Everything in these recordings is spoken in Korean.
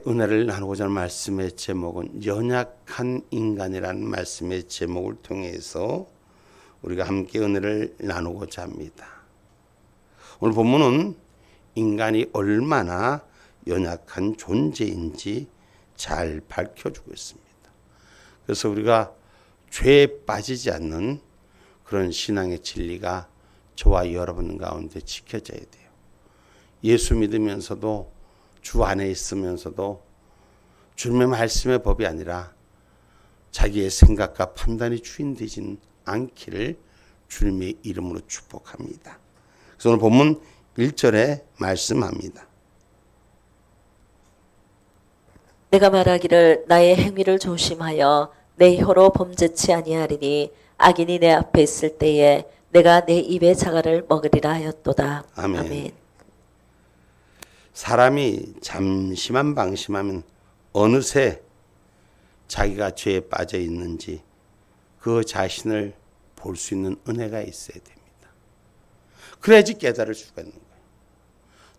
은혜를 나누고자 하는 말씀의 제목은 연약한 인간이라는 말씀의 제목을 통해서 우리가 함께 은혜를 나누고자 합니다. 오늘 본문은 인간이 얼마나 연약한 존재인지 잘 밝혀주고 있습니다. 그래서 우리가 죄에 빠지지 않는 그런 신앙의 진리가 저와 여러분 가운데 지켜져야 돼요. 예수 믿으면서도 주 안에 있으면서도 주님의 말씀의 법이 아니라 자기의 생각과 판단이 주인되지는 않기를 주님의 이름으로 축복합니다. 그래서 오늘 본문 1절에 말씀합니다. 내가 말하기를 나의 행위를 조심하여 내 혀로 범죄치 아니하리니 악인이 내 앞에 있을 때에 내가 내 입의 자갈을 먹으리라 하였도다. 아멘. 아멘. 사람이 잠시만 방심하면 어느새 자기가 죄에 빠져 있는지 그 자신을 볼 수 있는 은혜가 있어야 됩니다. 그래야지 깨달을 수가 있는 거예요.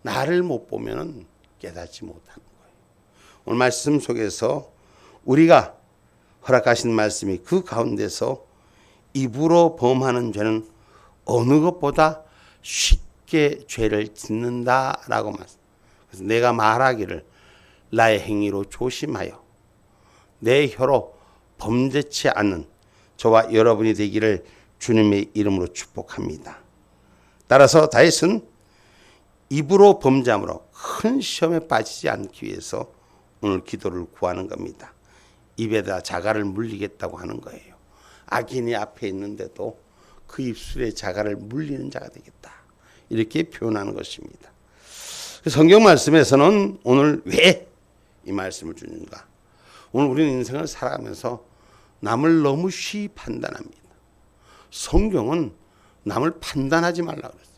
나를 못 보면 깨닫지 못하는 거예요. 오늘 말씀 속에서 우리가 허락하신 말씀이 그 가운데서 입으로 범하는 죄는 어느 것보다 쉽게 죄를 짓는다라고 말씀. 그래서 내가 말하기를 나의 행위로 조심하여 내 혀로 범죄치 않는 저와 여러분이 되기를 주님의 이름으로 축복합니다. 따라서 다윗은 입으로 범죄함으로 큰 시험에 빠지지 않기 위해서 오늘 기도를 구하는 겁니다. 입에다 자갈을 물리겠다고 하는 거예요. 악인이 앞에 있는데도 그 입술에 자갈을 물리는 자가 되겠다. 이렇게 표현하는 것입니다. 성경 말씀에서는 오늘 왜 이 말씀을 주는가? 오늘 우리는 인생을 살아가면서 남을 너무 쉬이 판단합니다. 성경은 남을 판단하지 말라고 그랬어요.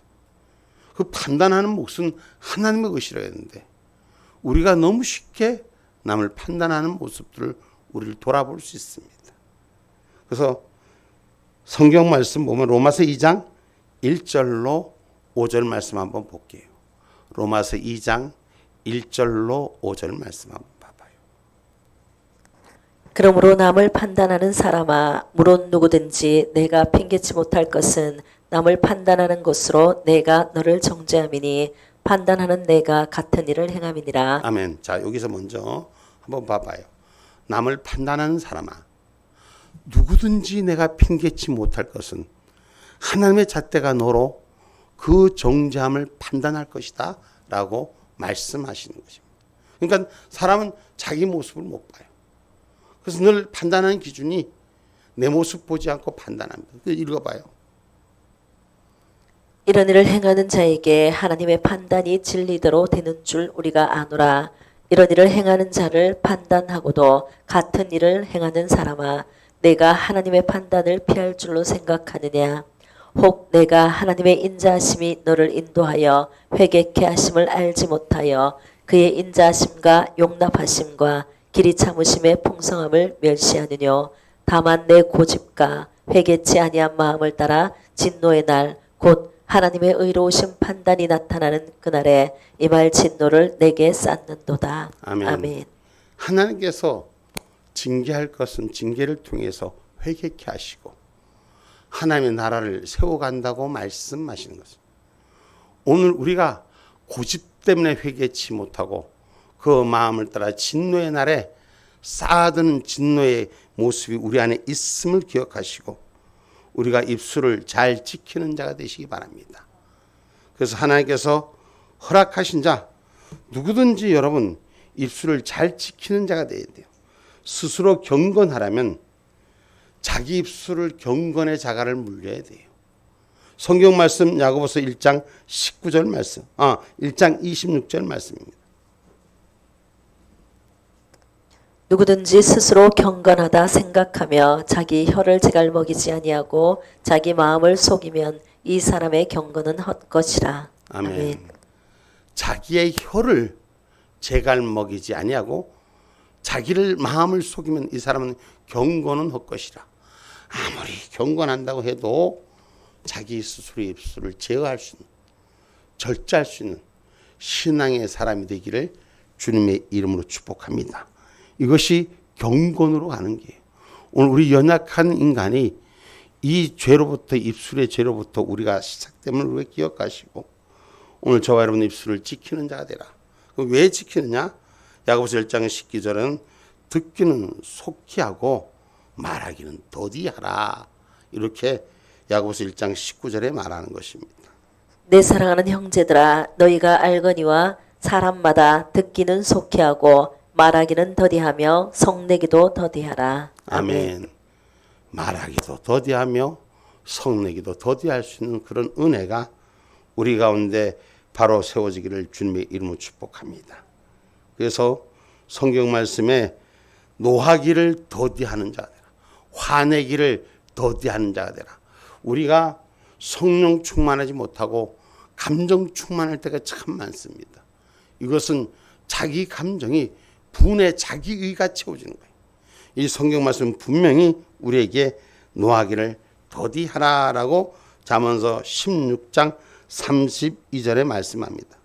그 판단하는 몫은 하나님의 것이라 했는데 우리가 너무 쉽게 남을 판단하는 모습들을 우리를 돌아볼 수 있습니다. 그래서 성경 말씀 보면 로마서 2장 1절로 5절 말씀 한번 볼게요. 로마서 2장 1절로 5절 말씀 한번 봐봐요. 그러므로 남을 판단하는 사람아 물론 누구든지 내가 핑계치 못할 것은 남을 판단하는 것으로 내가 너를 정죄함이니 판단하는 내가 같은 일을 행함이니라. 아멘. 자, 여기서 먼저 한번 봐봐요. 남을 판단하는 사람아 누구든지 내가 핑계치 못할 것은 하나님의 잣대가 너로 그 정죄함을 판단할 것이다 라고 말씀하시는 것입니다. 그러니까 사람은 자기 모습을 못 봐요. 그래서 늘 판단하는 기준이 내 모습 보지 않고 판단합니다. 읽어봐요. 이런 일을 행하는 자에게 하나님의 판단이 진리대로 되는 줄 우리가 아노라. 이런 일을 행하는 자를 판단하고도 같은 일을 행하는 사람아 내가 하나님의 판단을 피할 줄로 생각하느냐. 혹 내가 하나님의 인자하심이 너를 인도하여 회개케 하심을 알지 못하여 그의 인자하심과 용납하심과 길이 참으심의 풍성함을 멸시하느뇨. 다만 내 고집과 회개치 아니한 마음을 따라 진노의 날 곧 하나님의 의로우신 판단이 나타나는 그날에 이 말 진노를 내게 쌓는도다. 아멘. 아멘. 하나님께서 징계할 것은 징계를 통해서 회개케 하시고 하나님의 나라를 세워간다고 말씀하시는 것입니다. 오늘 우리가 고집 때문에 회개치 못하고 그 마음을 따라 진노의 날에 쌓아드는 진노의 모습이 우리 안에 있음을 기억하시고 우리가 입술을 잘 지키는 자가 되시기 바랍니다. 그래서 하나님께서 허락하신 자 누구든지 여러분 입술을 잘 지키는 자가 되어야 돼요. 스스로 경건하려면 자기 입술을 경건의 자갈을 물려야 돼요. 성경 말씀 야고보서 1장 19절 말씀, 1장 26절 말씀입니다. 누구든지 스스로 경건하다 생각하며 자기 혀를 제갈 먹이지 아니하고 자기 마음을 속이면 이 사람의 경건은 헛것이라. 아멘. 아멘. 자기의 혀를 제갈 먹이지 아니하고 자기를 마음을 속이면 이 사람은 경건은 헛것이라. 아무리 경건한다고 해도 자기 스스로의 입술을 제어할 수 있는 절제할 수 있는 신앙의 사람이 되기를 주님의 이름으로 축복합니다. 이것이 경건으로 가는 거예요. 오늘 우리 연약한 인간이 이 죄로부터, 입술의 죄로부터 우리가 시작됨을 우리가 기억하시고 오늘 저와 여러분 입술을 지키는 자가 되라. 왜 지키느냐? 야고보서 1장 19절은 듣기는 속히 하고 말하기는 더디하라. 이렇게 야고보서 1장 19절에 말하는 것입니다. 내 사랑하는 형제들아 너희가 알거니와 사람마다 듣기는 속히 하고 말하기는 더디하며 성내기도 더디하라. 아멘. 말하기도 더디하며 성내기도 더디할 수 있는 그런 은혜가 우리 가운데 바로 세워지기를 주님의 이름으로 축복합니다. 그래서 성경 말씀에 노하기를 더디하는 자가 되라. 화내기를 더디하는 자가 되라. 우리가 성령 충만하지 못하고 감정 충만할 때가 참 많습니다. 이것은 자기 감정이 분의 자기의가 채워지는 거예요. 이 성경 말씀은 분명히 우리에게 노하기를 더디하라라고 잠언서 16장 32절에 말씀합니다.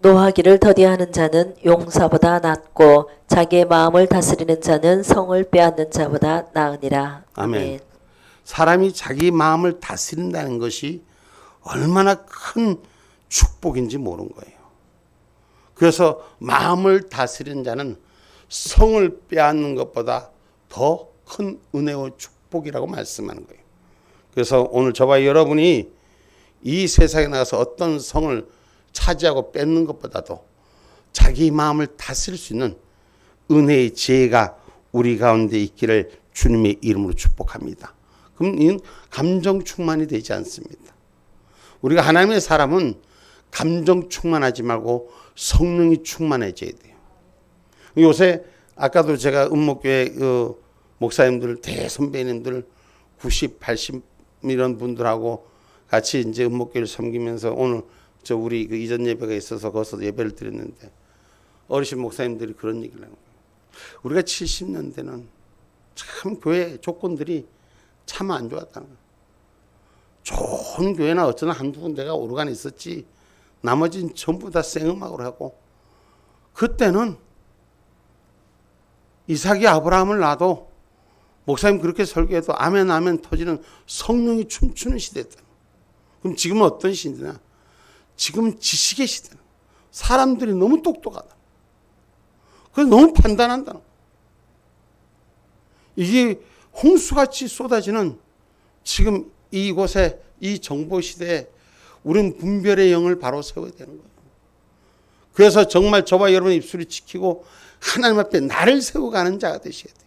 노하기를 더디하는 자는 용사보다 낫고 자기의 마음을 다스리는 자는 성을 빼앗는 자보다 나으니라. 아멘. 사람이 자기 마음을 다스린다는 것이 얼마나 큰 축복인지 모르는 거예요. 그래서 마음을 다스리는 자는 성을 빼앗는 것보다 더 큰 은혜와 축복이라고 말씀하는 거예요. 그래서 오늘 저와 여러분이 이 세상에 나가서 어떤 성을 차지하고 뺏는 것보다도 자기 마음을 다스릴 수 있는 은혜의 지혜가 우리 가운데 있기를 주님의 이름으로 축복합니다. 그럼 이 감정 충만이 되지 않습니다. 우리가 하나님의 사람은 감정 충만하지 말고 성령이 충만해져야 돼요. 요새 아까도 제가 은목교회 목사님들, 대선배님들 90, 80 이런 분들하고 같이 이제 은목교회를 섬기면서 오늘 우리 이전 예배가 있어서 거기서 예배를 드렸는데 어르신 목사님들이 그런 얘기를 하는 거예요. 우리가 70년대는 참 교회 조건들이 참 안 좋았다는 거예요. 좋은 교회나 어쩌나 한두 군데가 오르간 있었지 나머지는 전부 다 생음악으로 하고 그때는 이삭이 아브라함을 낳아도 목사님 그렇게 설교해도 아멘 아멘 터지는 성령이 춤추는 시대였다. 그럼 지금은 어떤 시대냐? 지금은 지식의 시대다. 사람들이 너무 똑똑하다. 그래서 너무 판단한다. 이게 홍수같이 쏟아지는 지금 이곳에 이 정보 시대에 우리는 분별의 영을 바로 세워야 되는 거예요. 그래서 정말 저와 여러분의 입술을 지키고 하나님 앞에 나를 세워가는 자가 되셔야 돼요.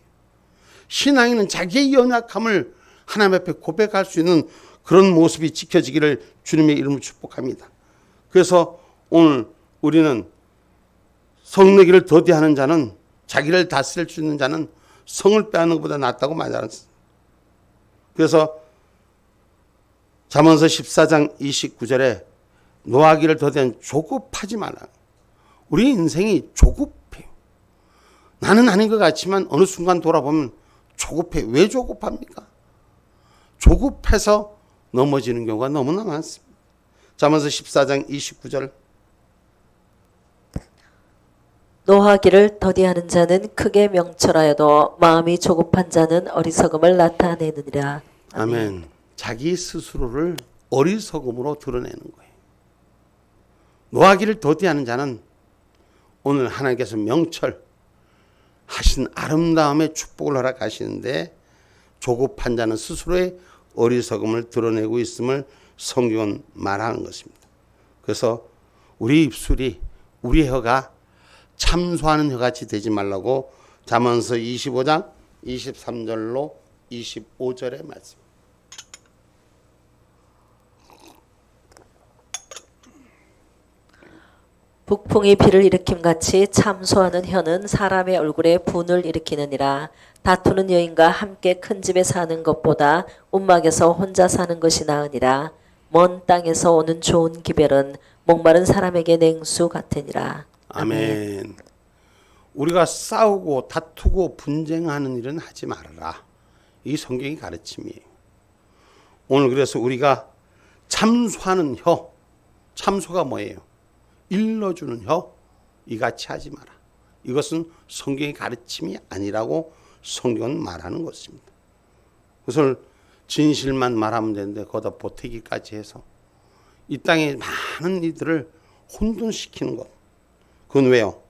신앙인은 자기의 연약함을 하나님 앞에 고백할 수 있는 그런 모습이 지켜지기를 주님의 이름으로 축복합니다. 그래서 오늘 우리는 성내기를 더디하는 자는 자기를 다스릴 수 있는 자는 성을 빼앗는 것보다 낫다고 말하셨습니다. 그래서 잠언서 14장 29절에 노하기를 더디한 조급하지 말라. 우리 인생이 조급해요. 나는 아닌 것 같지만 어느 순간 돌아보면 조급해. 왜 조급합니까? 조급해서 넘어지는 경우가 너무나 많습니다. 잠언서 14장 29절 노하기를 더디하는 자는 크게 명철하여도 마음이 조급한 자는 어리석음을 나타내느니라. 아멘. 자기 스스로를 어리석음으로 드러내는 거예요. 노하기를 더디하는 자는 오늘 하나님께서 명철 하신 아름다움의 축복을 허락하시는데 조급한 자는 스스로의 어리석음을 드러내고 있음을 성경은 말하는 것입니다. 그래서 우리 입술이 우리 혀가 참소하는 혀같이 되지 말라고 잠언서 25장 23절로 25절의 말씀. 북풍이 비를 일으킴같이 참소하는 혀는 사람의 얼굴에 분을 일으키느니라. 다투는 여인과 함께 큰 집에 사는 것보다 움막에서 혼자 사는 것이 나으니라. 먼 땅에서 오는 좋은 기별은 목마른 사람에게 냉수 같으니라. 아멘. 우리가 싸우고 다투고 분쟁하는 일은 하지 말아라. 이 성경의 가르침이에요. 오늘 그래서 우리가 참소하는 혀, 참소가 뭐예요? 일러주는 혀 이같이 하지 마라. 이것은 성경의 가르침이 아니라고 성경은 말하는 것입니다. 그것을 진실만 말하면 되는데 거기다 보태기까지 해서 이 땅에 많은 이들을 혼돈시키는 것. 그건 왜요?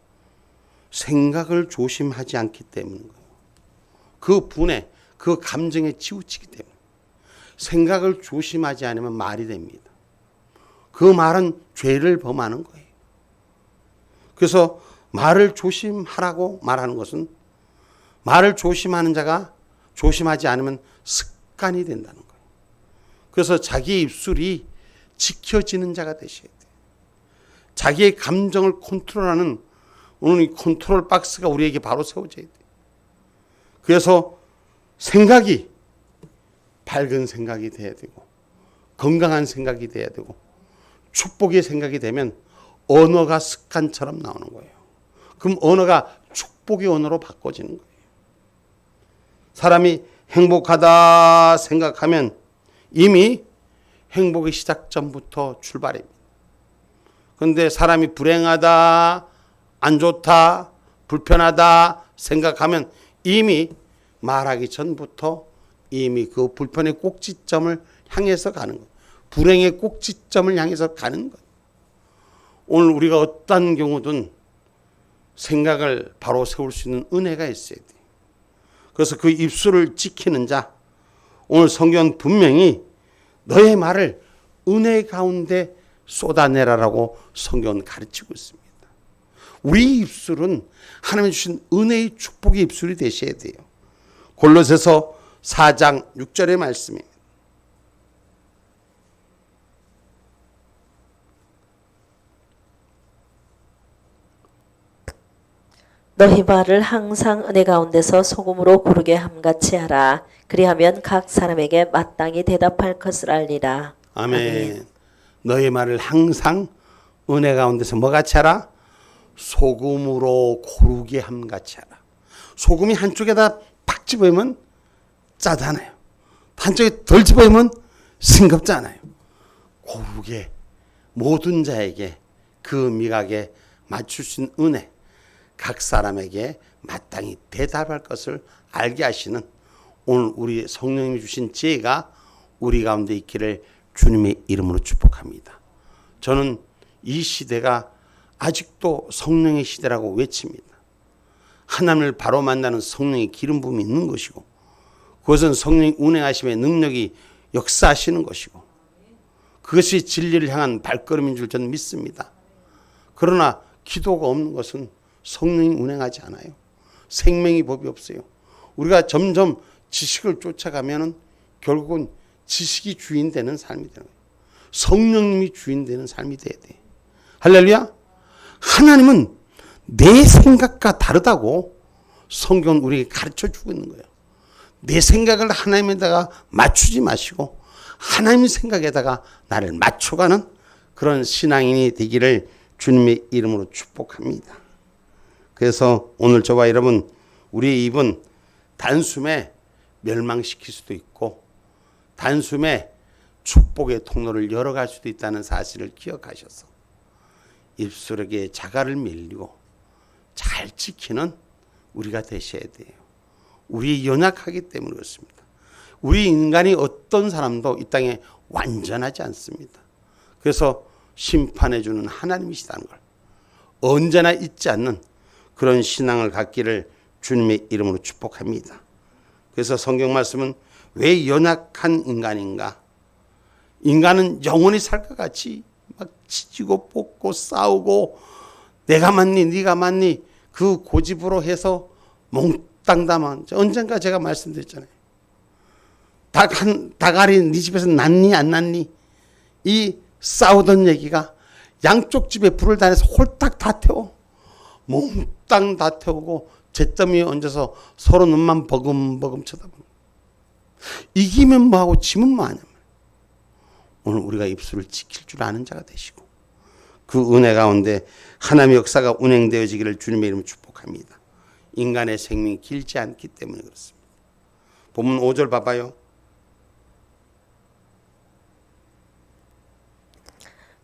생각을 조심하지 않기 때문인 거예요. 그 분에, 그 감정에 치우치기 때문에. 생각을 조심하지 않으면 말이 됩니다. 그 말은 죄를 범하는 거예요. 그래서 말을 조심하라고 말하는 것은 말을 조심하는 자가 조심하지 않으면 습관이 된다는 거예요. 그래서 자기의 입술이 지켜지는 자가 되셔야 돼요. 자기의 감정을 컨트롤하는 오늘 이 컨트롤 박스가 우리에게 바로 세워져야 돼요. 그래서 생각이 밝은 생각이 돼야 되고 건강한 생각이 돼야 되고 축복의 생각이 되면 언어가 습관처럼 나오는 거예요. 그럼 언어가 축복의 언어로 바꿔지는 거예요. 사람이 행복하다 생각하면 이미 행복의 시작점부터 출발입니다. 그런데 사람이 불행하다, 안 좋다, 불편하다 생각하면 이미 말하기 전부터 이미 그 불편의 꼭지점을 향해서 가는 거예요. 불행의 꼭지점을 향해서 가는 거예요. 오늘 우리가 어떤 경우든 생각을 바로 세울 수 있는 은혜가 있어야 돼요. 그래서 그 입술을 지키는 자, 오늘 성경은 분명히 너의 말을 은혜 가운데 쏟아내라라고 성경은 가르치고 있습니다. 우리 입술은 하나님 주신 은혜의 축복의 입술이 되셔야 돼요. 골로새서 4장 6절의 말씀입니다. 너희 말을 항상 은혜 가운데서 소금으로 고르게 함같이 하라. 그리하면 각 사람에게 마땅히 대답할 것을 알리라. 아멘. 너희 말을 항상 은혜 가운데서 뭐같이 하라? 소금으로 고르게 함같이 하라. 소금이 한쪽에다 팍 집어보면 짜잖아요. 한쪽에 덜 집어보면 싱겁잖아요. 고르게 모든 자에게 그 미각에 맞출 수 있는 은혜, 각 사람에게 마땅히 대답할 것을 알게 하시는 오늘 우리 성령님이 주신 지혜가 우리 가운데 있기를 주님의 이름으로 축복합니다. 저는 이 시대가 아직도 성령의 시대라고 외칩니다. 하나님을 바로 만나는 성령의 기름 부음이 있는 것이고 그것은 성령의 운행하심의 능력이 역사하시는 것이고 그것이 진리를 향한 발걸음인 줄 저는 믿습니다. 그러나 기도가 없는 것은 성령이 운행하지 않아요. 생명의 법이 없어요. 우리가 점점 지식을 쫓아가면은 결국은 지식이 주인 되는 삶이 되는 거예요. 성령님이 주인 되는 삶이 돼야 돼. 할렐루야. 하나님은 내 생각과 다르다고 성경은 우리에게 가르쳐 주고 있는 거예요. 내 생각을 하나님에다가 맞추지 마시고 하나님 생각에다가 나를 맞춰가는 그런 신앙인이 되기를 주님의 이름으로 축복합니다. 그래서 오늘 저와 여러분 우리의 입은 단숨에 멸망시킬 수도 있고 단숨에 축복의 통로를 열어갈 수도 있다는 사실을 기억하셔서 입술에게 자갈을 밀리고 잘 지키는 우리가 되셔야 돼요. 우리 연약하기 때문에 그렇습니다. 우리 인간이 어떤 사람도 이 땅에 완전하지 않습니다. 그래서 심판해 주는 하나님이시다는 걸 언제나 잊지 않는 그런 신앙을 갖기를 주님의 이름으로 축복합니다. 그래서 성경 말씀은 왜 연약한 인간인가? 인간은 영원히 살 것 같이 막 지지고 볶고 싸우고 내가 맞니 네가 맞니 그 고집으로 해서 몽땅 담아. 언젠가 제가 말씀드렸잖아요. 닭알이 네 집에서 났니 안 났니 이 싸우던 얘기가 양쪽 집에 불을 다해서 홀딱 다 태워 몽땅 다 태우고 잿더미에 얹어서 서로 눈만 버금버금 쳐다보는. 이기면 뭐하고 지면 뭐하냐. 오늘 우리가 입술을 지킬 줄 아는 자가 되시고 그 은혜 가운데 하나님의 역사가 운행되어지기를 주님의 이름으로 축복합니다. 인간의 생명이 길지 않기 때문에 그렇습니다. 본문 5절 봐봐요.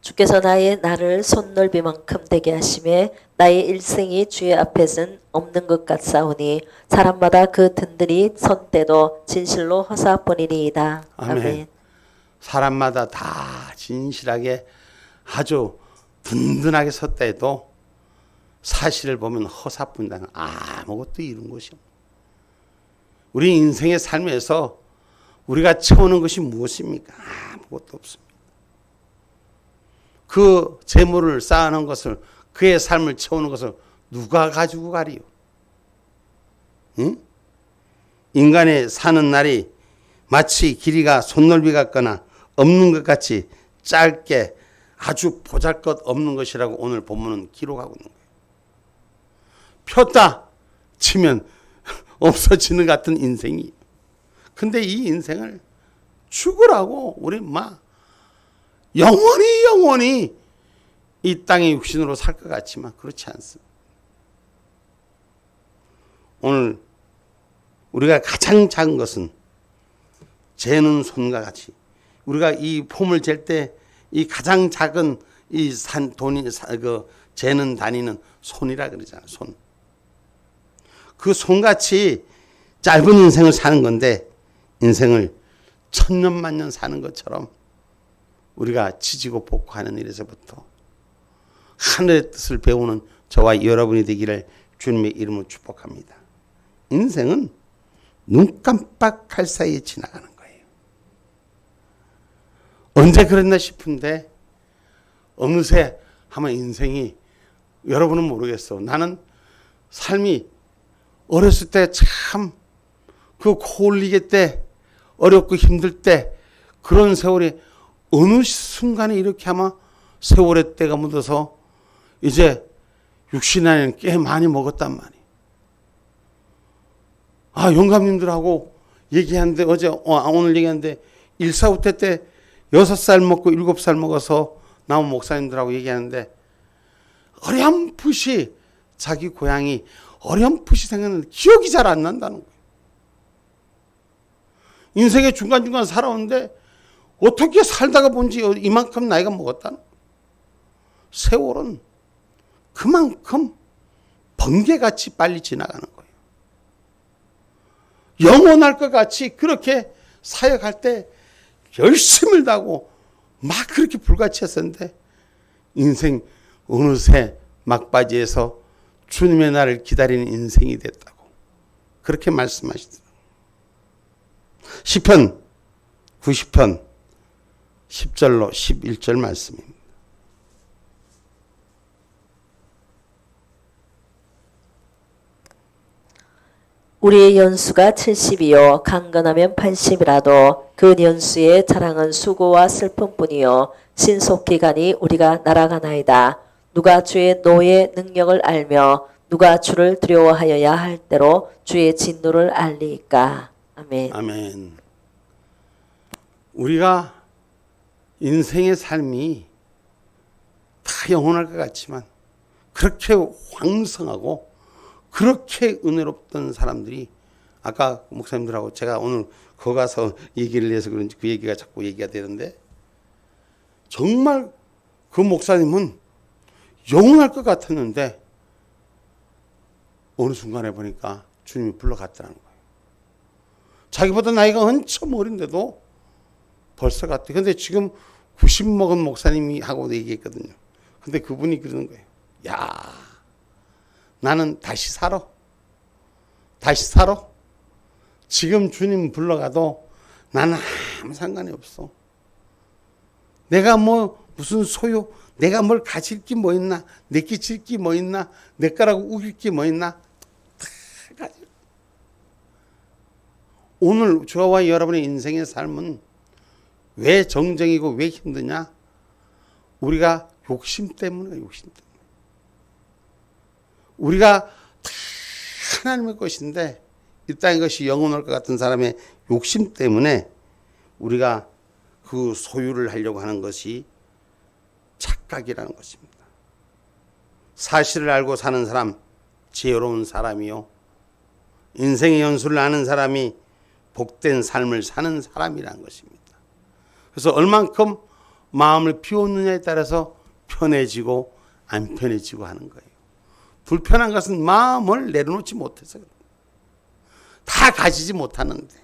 주께서 나를 손넓이만큼 되게 하심에 나의 일생이 주의 앞에선 없는 것 같사오니 사람마다 그 든든히 선 때도 진실로 허사뿐이니이다. 아멘. 사람마다 다 진실하게 아주 든든하게 섰다 해도 사실을 보면 허사뿐이다. 아무것도 이룬 것이 없다. 우리 인생의 삶에서 우리가 채우는 것이 무엇입니까? 아무것도 없습니다. 그 재물을 쌓아놓은 것을, 그의 삶을 채우는 것을 누가 가지고 가리요? 응? 인간의 사는 날이 마치 길이가 손넓이 같거나 없는 것 같이 짧게 아주 보잘것없는 것이라고 오늘 본문은 기록하고 있는 거예요. 폈다 치면 없어지는 같은 인생이. 근데 이 인생을 죽으라고 우리 영원히 이 땅의 육신으로 살 것 같지만 그렇지 않습니다. 오늘 우리가 가장 작은 것은 재는 손과 같이, 우리가 이 폼을 잴 때 이 가장 작은 이 돈이 재는 다니는 손이라 그러잖아요. 손. 그 손같이 짧은 인생을 사는 건데, 인생을 천년만년 사는 것처럼 우리가 지지고 볶고하는 일에서부터 하늘의 뜻을 배우는 저와 여러분이 되기를 주님의 이름으로 축복합니다. 인생은 눈 깜빡할 사이에 지나가는 거예요. 언제 그랬나 싶은데 어느새 하면 인생이, 여러분은 모르겠어. 나는 삶이 어렸을 때 참 그 코 올리게 때, 어렵고 힘들 때, 그런 세월이 어느 순간에 이렇게 아마 세월의 때가 묻어서 이제 육신 안에는 꽤 많이 먹었단 말이에요. 영감님들하고 얘기하는데, 오늘 얘기하는데 1사후퇴 때 6살 먹고 7살 먹어서 나온 목사님들하고 얘기하는데, 어렴풋이 자기 고향이 어렴풋이 생각나는데 기억이 잘 안 난다는 거예요. 인생의 중간중간 살아오는데 어떻게 살다가 본지 이만큼 나이가 먹었다는 거예요. 세월은 그만큼 번개같이 빨리 지나가는 거예요. 영원할 것 같이 그렇게 사역할 때 열심을 다하고 막 그렇게 불같이 했었는데, 인생 어느새 막바지에서 주님의 날을 기다리는 인생이 됐다고 그렇게 말씀하시더라고요. 시편 90편 10절로 11절 말씀입니다. 우리의 연수가 70이요 강건하면 80이라도 그 연수의 자랑은 수고와 슬픔뿐이요 신속기간이 우리가 날아가나이다. 누가 주의 노의 능력을 알며 누가 주를 두려워하여야 할 대로 주의 진노를 알리이까. 아멘. 아멘. 우리가 인생의 삶이 다 영원할 것 같지만 그렇게 황성하고 그렇게 은혜롭던 사람들이, 아까 목사님들하고 제가 오늘 거기 가서 얘기를 해서 그런지 그 얘기가 자꾸 얘기가 되는데, 정말 그 목사님은 영원할 것 같았는데 어느 순간에 보니까 주님이 불러갔다는 거예요. 자기보다 나이가 한참 어린데도 벌써 갔대. 근데 지금 90 먹은 목사님이 하고 얘기했거든요. 근데 그분이 그러는 거예요. 야, 나는 다시 살아. 지금 주님 불러가도 나는 아무 상관이 없어. 내가 무슨 소유, 내가 뭘 가질 게 뭐 있나, 내게 질 게 뭐 있나, 내 거라고 우길 게 뭐 있나, 다 가져. 오늘 저와 여러분의 인생의 삶은 왜 정정이고 왜 힘드냐? 우리가 욕심 때문에. 우리가 다 하나님의 것인데 이 땅의 것이 영원할 것 같은 사람의 욕심 때문에 우리가 그 소유를 하려고 하는 것이 착각이라는 것입니다. 사실을 알고 사는 사람, 지혜로운 사람이요. 인생의 연수를 아는 사람이 복된 삶을 사는 사람이라는 것입니다. 그래서 얼만큼 마음을 비우느냐에 따라서 편해지고 안 편해지고 하는 거예요. 불편한 것은 마음을 내려놓지 못해서 그래요. 다 가지지 못하는데.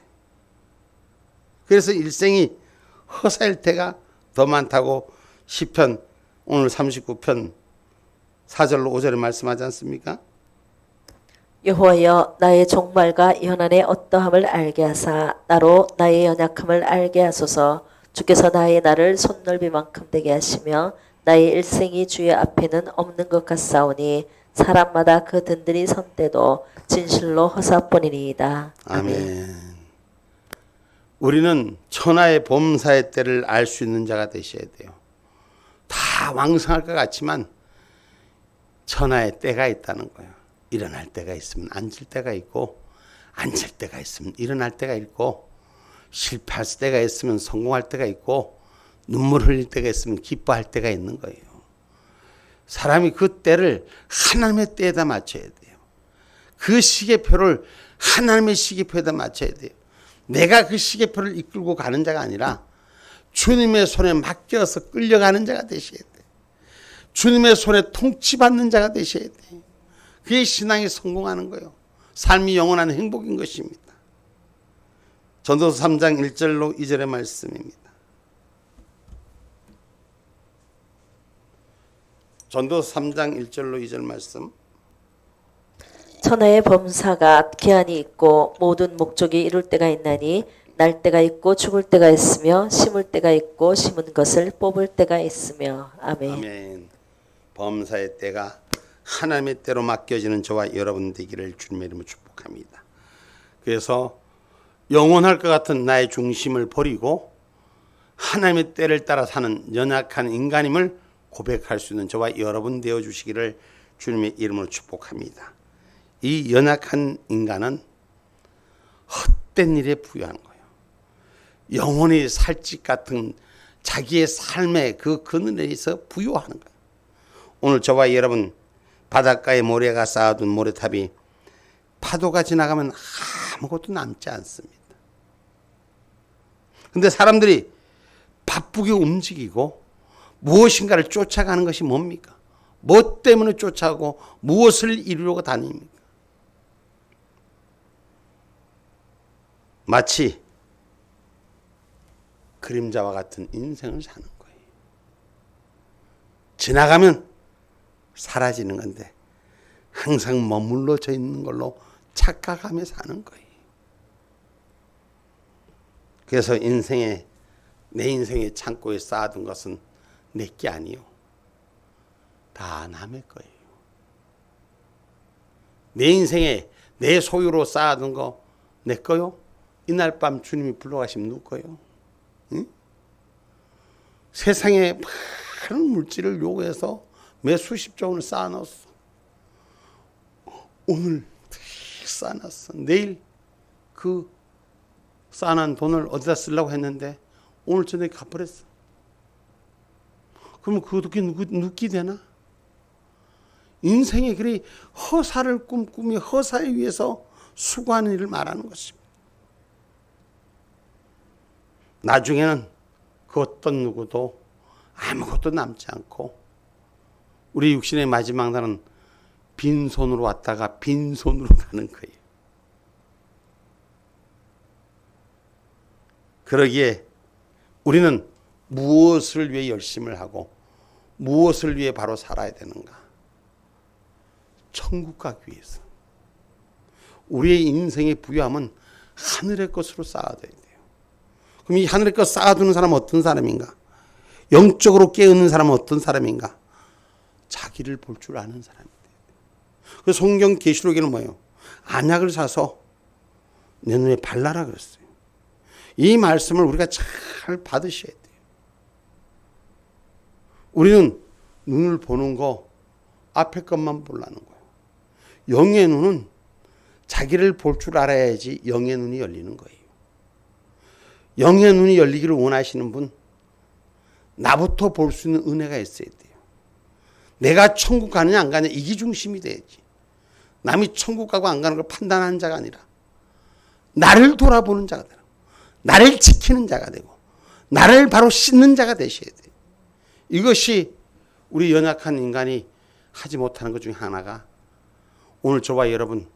그래서 일생이 허사일 때가 더 많다고 시편 오늘 39편 4절로 5절에 말씀하지 않습니까? 여호와여 나의 종말과 연한의 어떠함을 알게 하사 나로 나의 연약함을 알게 하소서. 주께서 나의 날을 손넓이만큼 되게 하시며 나의 일생이 주의 앞에는 없는 것 같사오니 사람마다 그 든든히 선 때도 진실로 허사뿐이니이다. 아멘. 우리는 천하의 범사의 때를 알 수 있는 자가 되셔야 돼요. 다 왕성할 것 같지만 천하의 때가 있다는 거예요. 일어날 때가 있으면 앉을 때가 있고, 앉을 때가 있으면 일어날 때가 있고, 실패할 때가 있으면 성공할 때가 있고, 눈물 흘릴 때가 있으면 기뻐할 때가 있는 거예요. 사람이 그 때를 하나님의 때에다 맞춰야 돼요. 그 시계표를 하나님의 시계표에다 맞춰야 돼요. 내가 그 시계표를 이끌고 가는 자가 아니라 주님의 손에 맡겨서 끌려가는 자가 되셔야 돼요. 주님의 손에 통치받는 자가 되셔야 돼요. 그게 신앙이 성공하는 거예요. 삶이 영원한 행복인 것입니다. 전도서 3장 1절로 2절의 말씀입니다. 전도서 3장 1절로 2절 말씀. 천하의 범사가 기한이 있고 모든 목적이 이룰 때가 있나니 날 때가 있고 죽을 때가 있으며 심을 때가 있고 심은 것을 뽑을 때가 있으며. 아멘. 아멘. 범사의 때가 하나님의 때로 맡겨지는 저와 여러분 되기를 주님의 이름으로 축복합니다. 그래서 영원할 것 같은 나의 중심을 버리고 하나님의 때를 따라 사는 연약한 인간임을 고백할 수 있는 저와 여러분 되어 주시기를 주님의 이름으로 축복합니다. 이 연약한 인간은 헛된 일에 부여한 거예요. 영원히 살집 같은 자기의 삶의 그 그늘에서 부여하는 거예요. 오늘 저와 여러분 바닷가에 모래가 쌓아둔 모래탑이 파도가 지나가면 아무것도 남지 않습니다. 근데 사람들이 바쁘게 움직이고 무엇인가를 쫓아가는 것이 뭡니까? 뭐 때문에 쫓아가고 무엇을 이루려고 다닙니까? 마치 그림자와 같은 인생을 사는 거예요. 지나가면 사라지는 건데 항상 머물러져 있는 걸로 착각하며 사는 거예요. 그래서 내 인생의 창고에 쌓아둔 것은 내 게 아니요. 다 남의 거예요. 내 인생에 내 소유로 쌓아둔 거 내 거요? 이날 밤 주님이 불러가시면 누구 거요? 응? 세상에 많은 물질을 요구해서 매 수십조 원을 쌓아놨어. 오늘 쌓아놨어. 내일 그 쌓아놓은 돈을 어디다 쓰려고 했는데 오늘 저녁에 갚으랬어. 그러면 그게 누기 되나? 인생에 그리 허사를 꿈꾸며 허사에 위해서 수고하는 일을 말하는 것입니다. 나중에는 그 어떤 누구도 아무것도 남지 않고 우리 육신의 마지막 날은 빈손으로 왔다가 빈손으로 가는 거예요. 그러기에 우리는 무엇을 위해 열심을 하고 무엇을 위해 바로 살아야 되는가? 천국 가기 위해서. 우리의 인생의 부유함은 하늘의 것으로 쌓아둬야 돼요. 그럼 이 하늘의 것 쌓아두는 사람은 어떤 사람인가? 영적으로 깨어있는 사람은 어떤 사람인가? 자기를 볼 줄 아는 사람이에요. 그 성경 계시록에는 뭐예요? 안약을 사서 내 눈에 발라라 그랬어요. 이 말씀을 우리가 잘 받으셔야 돼요. 우리는 눈을 보는 거 앞에 것만 보려는 거예요. 영의 눈은 자기를 볼 줄 알아야지 영의 눈이 열리는 거예요. 영의 눈이 열리기를 원하시는 분, 나부터 볼 수 있는 은혜가 있어야 돼요. 내가 천국 가느냐 안 가느냐 이게 중심이 돼야지. 남이 천국 가고 안 가는 걸 판단하는 자가 아니라 나를 돌아보는 자가 되고 나를 지키는 자가 되고 나를 바로 씻는 자가 되셔야 돼요. 이것이 우리 연약한 인간이 하지 못하는 것 중에 하나가 오늘 저와 여러분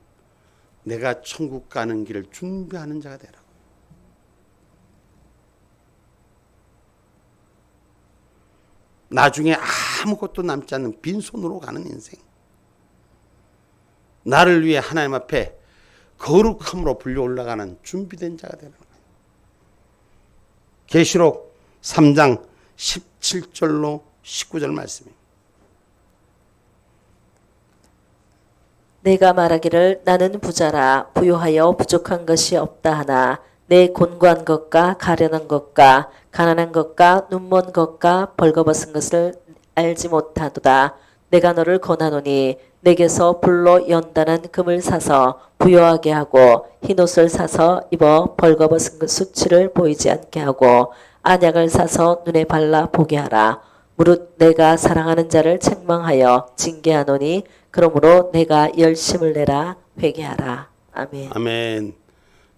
내가 천국 가는 길을 준비하는 자가 되라고. 나중에 아무것도 남지 않는 빈손으로 가는 인생. 나를 위해 하나님 앞에 거룩함으로 불려 올라가는 준비된 자가 되라는 거예요. 계시록 3장 17절로 19절 말씀입니다. 내가 말하기를 나는 부자라 부유하여 부족한 것이 없다 하나 내 곤고한 것과 가련한 것과 가난한 것과 눈먼 것과 벌거벗은 것을 알지 못하도다. 내가 너를 권하노니 내게서 불로 연단한 금을 사서 부요하게 하고 흰옷을 사서 입어 벌거벗은 그 수치를 보이지 않게 하고 안약을 사서 눈에 발라 보게 하라. 무릇 내가 사랑하는 자를 책망하여 징계하노니 그러므로 내가 열심을 내라 회개하라. 아멘. 아멘.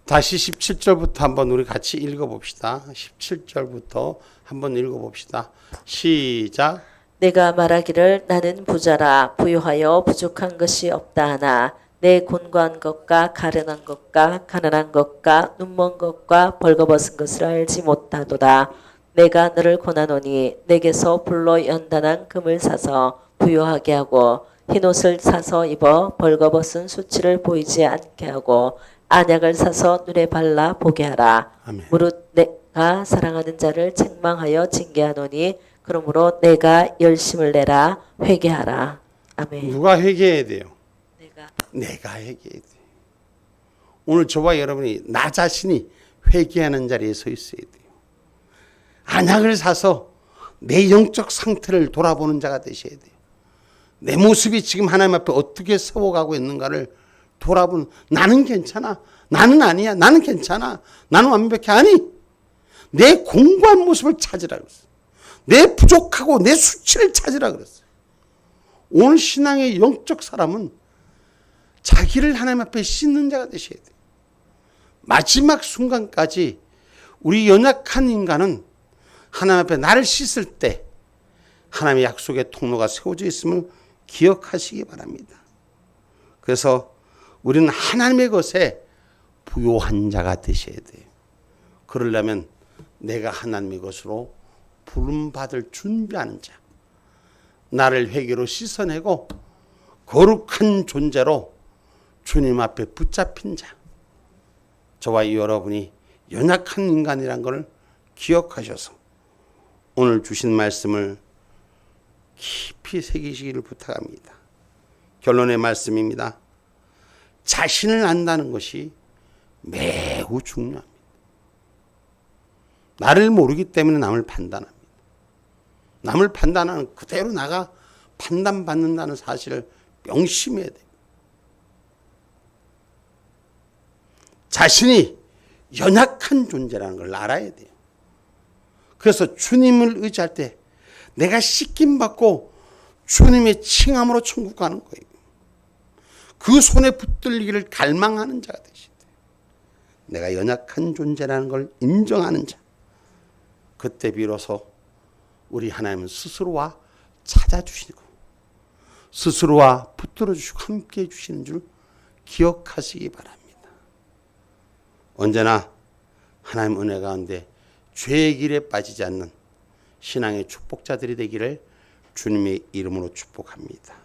다시 17절부터 한번 우리 같이 읽어봅시다. 17절부터 한번 읽어봅시다. 시작. 내가 말하기를 나는 부자라 부유하여 부족한 것이 없다 하나 내 곤고한 것과 가련한 것과 가난한 것과 눈먼 것과 벌거벗은 것을 알지 못하도다. 내가 너를 권하노니 내게서 불로 연단한 금을 사서 부요하게 하고 흰옷을 사서 입어 벌거벗은 수치를 보이지 않게 하고 안약을 사서 눈에 발라 보게 하라. 아멘. 무릇 내가 사랑하는 자를 책망하여 징계하노니 그러므로 내가 열심을 내라 회개하라. 아멘. 누가 회개해야 돼요? 내가 회개해야 돼요. 오늘 저와 여러분이 나 자신이 회개하는 자리에 서 있어야 돼요. 안약을 사서 내 영적 상태를 돌아보는 자가 되셔야 돼요. 내 모습이 지금 하나님 앞에 어떻게 서워가고 있는가를 돌아보는. 나는 괜찮아. 나는 아니야. 나는 괜찮아. 나는 완벽해. 아니, 내 공고한 모습을 찾으라 그랬어요. 내 부족하고 내 수치를 찾으라 그랬어요. 오늘 신앙의 영적 사람은 자기를 하나님 앞에 씻는 자가 되셔야 돼요. 마지막 순간까지 우리 연약한 인간은 하나님 앞에 나를 씻을 때 하나님의 약속의 통로가 세워져 있음을 기억하시기 바랍니다. 그래서 우리는 하나님의 것에 부요한 자가 되셔야 돼요. 그러려면 내가 하나님의 것으로 부름받을 준비하는 자, 나를 회개로 씻어내고 거룩한 존재로 주님 앞에 붙잡힌 자, 저와 여러분이 연약한 인간이란 것을 기억하셔서 오늘 주신 말씀을 깊이 새기시기를 부탁합니다. 결론의 말씀입니다. 자신을 안다는 것이 매우 중요합니다. 나를 모르기 때문에 남을 판단합니다. 남을 판단하는 그대로 나가 판단받는다는 사실을 명심해야 됩니다. 자신이 연약한 존재라는 걸 알아야 돼요. 그래서 주님을 의지할 때 내가 씻김받고 주님의 칭함으로 천국 가는 거예요. 그 손에 붙들리기를 갈망하는 자가 되시되 내가 연약한 존재라는 걸 인정하는 자, 그때 비로소 우리 하나님은 스스로와 찾아주시고 스스로와 붙들어 주시고 함께해 주시는 줄 기억하시기 바랍니다. 언제나 하나님 은혜 가운데 죄의 길에 빠지지 않는 신앙의 축복자들이 되기를 주님의 이름으로 축복합니다.